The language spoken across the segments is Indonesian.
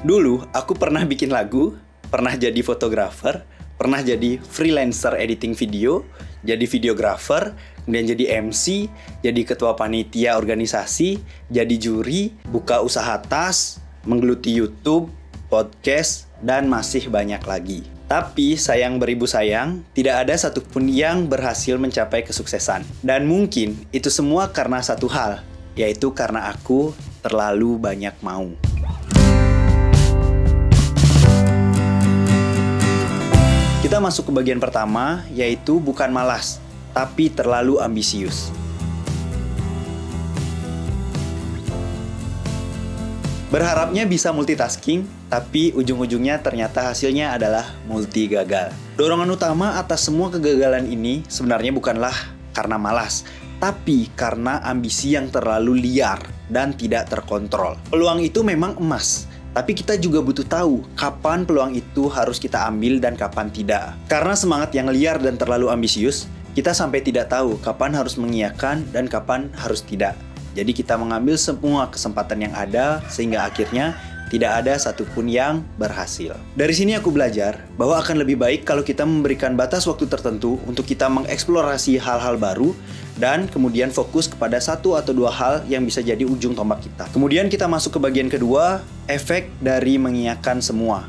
Dulu aku pernah bikin lagu, pernah jadi fotografer, pernah jadi freelancer editing video, jadi videografer, kemudian jadi MC, jadi ketua panitia organisasi, jadi juri, buka usaha tas, menggeluti YouTube, podcast, dan masih banyak lagi. Tapi sayang beribu sayang, tidak ada satupun yang berhasil mencapai kesuksesan. Dan mungkin itu semua karena satu hal, yaitu karena aku terlalu banyak mau. Kita masuk ke bagian pertama, yaitu bukan malas, tapi terlalu ambisius. Berharapnya bisa multitasking, tapi ujung-ujungnya ternyata hasilnya adalah multi gagal. Dorongan utama atas semua kegagalan ini sebenarnya bukanlah karena malas, tapi karena ambisi yang terlalu liar dan tidak terkontrol. Peluang itu memang emas, tapi kita juga butuh tahu kapan peluang itu harus kita ambil dan kapan tidak. Karena semangat yang liar dan terlalu ambisius, kita sampai tidak tahu kapan harus mengiyakan dan kapan harus tidak. Jadi kita mengambil semua kesempatan yang ada sehingga akhirnya tidak ada satupun yang berhasil. Dari sini aku belajar bahwa akan lebih baik kalau kita memberikan batas waktu tertentu untuk kita mengeksplorasi hal-hal baru dan kemudian fokus kepada satu atau dua hal yang bisa jadi ujung tombak kita. Kemudian kita masuk ke bagian kedua, efek dari mengiyakan semua.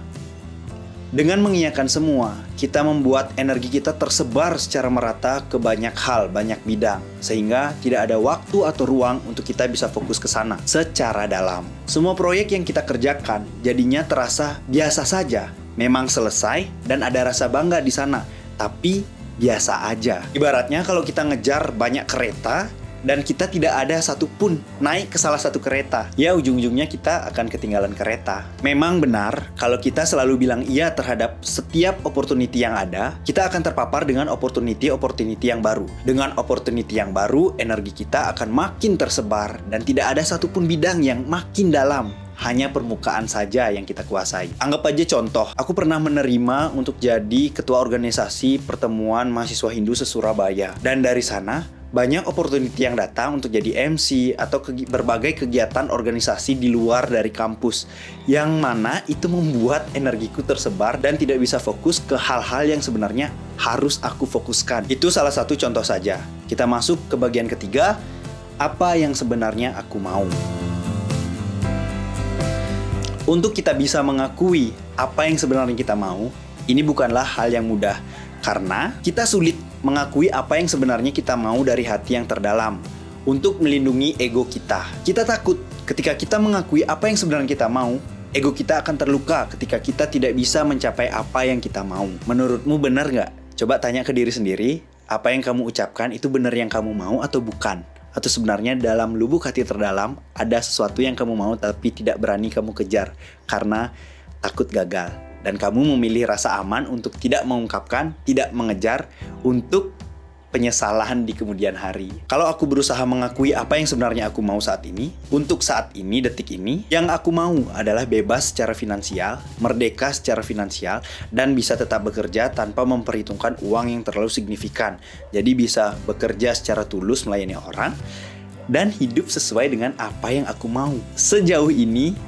Dengan mengiyakan semua, kita membuat energi kita tersebar secara merata ke banyak hal, banyak bidang. Sehingga tidak ada waktu atau ruang untuk kita bisa fokus ke sana secara dalam. Semua proyek yang kita kerjakan jadinya terasa biasa saja. Memang selesai dan ada rasa bangga di sana, tapi biasa aja. Ibaratnya kalau kita ngejar banyak kereta, dan kita tidak ada satupun naik ke salah satu kereta, ya ujung-ujungnya kita akan ketinggalan kereta. Memang benar, kalau kita selalu bilang iya terhadap setiap opportunity yang ada, kita akan terpapar dengan opportunity yang baru. Dengan opportunity yang baru, energi kita akan makin tersebar dan tidak ada satupun bidang yang makin dalam. Hanya permukaan saja yang kita kuasai. Anggap aja contoh, aku pernah menerima untuk jadi ketua organisasi pertemuan mahasiswa Hindu se-Surabaya. Dan dari sana, banyak opportunity yang datang untuk jadi MC atau berbagai kegiatan organisasi di luar dari kampus. Yang mana itu membuat energiku tersebar dan tidak bisa fokus ke hal-hal yang sebenarnya harus aku fokuskan. Itu salah satu contoh saja. Kita masuk ke bagian ketiga, apa yang sebenarnya aku mau. Untuk kita bisa mengakui apa yang sebenarnya kita mau, ini bukanlah hal yang mudah. Karena kita sulit mengakui apa yang sebenarnya kita mau dari hati yang terdalam. Untuk melindungi ego kita. Kita takut ketika kita mengakui apa yang sebenarnya kita mau, ego kita akan terluka ketika kita tidak bisa mencapai apa yang kita mau. Menurutmu benar nggak? Coba tanya ke diri sendiri, apa yang kamu ucapkan itu benar yang kamu mau atau bukan? Atau sebenarnya dalam lubuk hati terdalam ada sesuatu yang kamu mau tapi tidak berani kamu kejar karena takut gagal. Dan kamu memilih rasa aman untuk tidak mengungkapkan, tidak mengejar, untuk penyesalan di kemudian hari. Kalau aku berusaha mengakui apa yang sebenarnya aku mau saat ini, untuk saat ini, detik ini, yang aku mau adalah bebas secara finansial, merdeka secara finansial, dan bisa tetap bekerja tanpa memperhitungkan uang yang terlalu signifikan. Jadi bisa bekerja secara tulus melayani orang, dan hidup sesuai dengan apa yang aku mau. Sejauh ini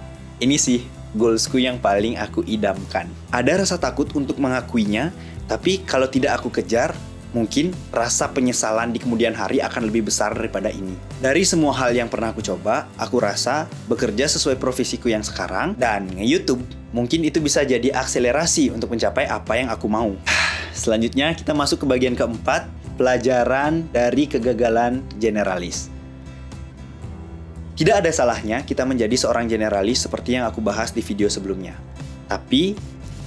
sih goalsku yang paling aku idamkan. Ada rasa takut untuk mengakuinya, tapi kalau tidak aku kejar, mungkin rasa penyesalan di kemudian hari akan lebih besar daripada ini. Dari semua hal yang pernah aku coba, aku rasa bekerja sesuai profesiku yang sekarang dan nge-YouTube, mungkin itu bisa jadi akselerasi untuk mencapai apa yang aku mau. Selanjutnya kita masuk ke bagian keempat, pelajaran dari kegagalan generalis. Tidak ada salahnya kita menjadi seorang generalis seperti yang aku bahas di video sebelumnya. Tapi,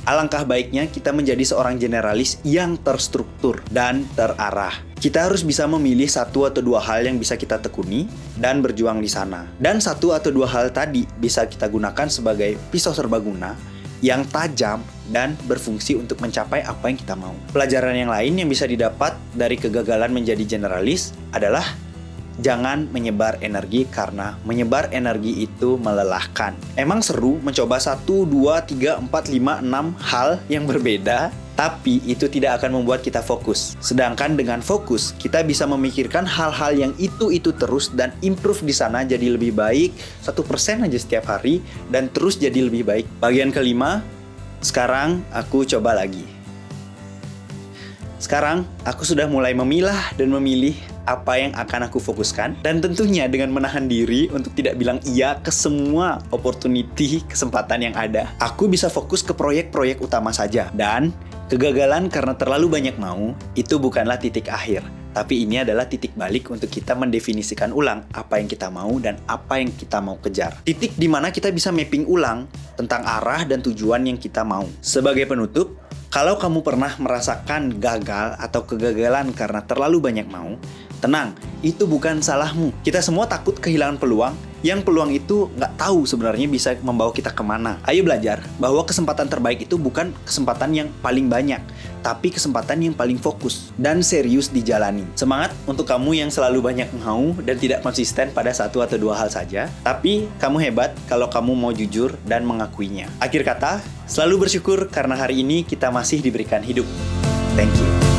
alangkah baiknya kita menjadi seorang generalis yang terstruktur dan terarah. Kita harus bisa memilih satu atau dua hal yang bisa kita tekuni dan berjuang di sana. Dan satu atau dua hal tadi bisa kita gunakan sebagai pisau serbaguna yang tajam dan berfungsi untuk mencapai apa yang kita mau. Pelajaran yang lain yang bisa didapat dari kegagalan menjadi generalis adalah jangan menyebar energi karena menyebar energi itu melelahkan. Emang seru mencoba 1, 2, 3, 4, 5, 6 hal yang berbeda Tapi itu tidak akan membuat kita fokus. Sedangkan dengan fokus, kita bisa memikirkan hal-hal yang itu terus dan improve di sana jadi lebih baik 1% aja setiap hari dan terus jadi lebih baik. Bagian kelima, sekarang aku coba lagi. Sekarang aku sudah mulai memilah dan memilih apa yang akan aku fokuskan, dan tentunya dengan menahan diri untuk tidak bilang iya ke semua opportunity, kesempatan yang ada. Aku bisa fokus ke proyek-proyek utama saja, dan kegagalan karena terlalu banyak mau itu bukanlah titik akhir, tapi ini adalah titik balik untuk kita mendefinisikan ulang apa yang kita mau dan apa yang kita mau kejar. Titik di mana kita bisa mapping ulang tentang arah dan tujuan yang kita mau. Sebagai penutup, kalau kamu pernah merasakan gagal atau kegagalan karena terlalu banyak mau, tenang, itu bukan salahmu. Kita semua takut kehilangan peluang, yang peluang itu nggak tahu sebenarnya bisa membawa kita kemana. Ayo belajar bahwa kesempatan terbaik itu bukan kesempatan yang paling banyak, tapi kesempatan yang paling fokus dan serius dijalani. Semangat untuk kamu yang selalu banyak mau dan tidak konsisten pada satu atau dua hal saja, tapi kamu hebat kalau kamu mau jujur dan mengakuinya. Akhir kata, selalu bersyukur karena hari ini kita masih diberikan hidup. Thank you.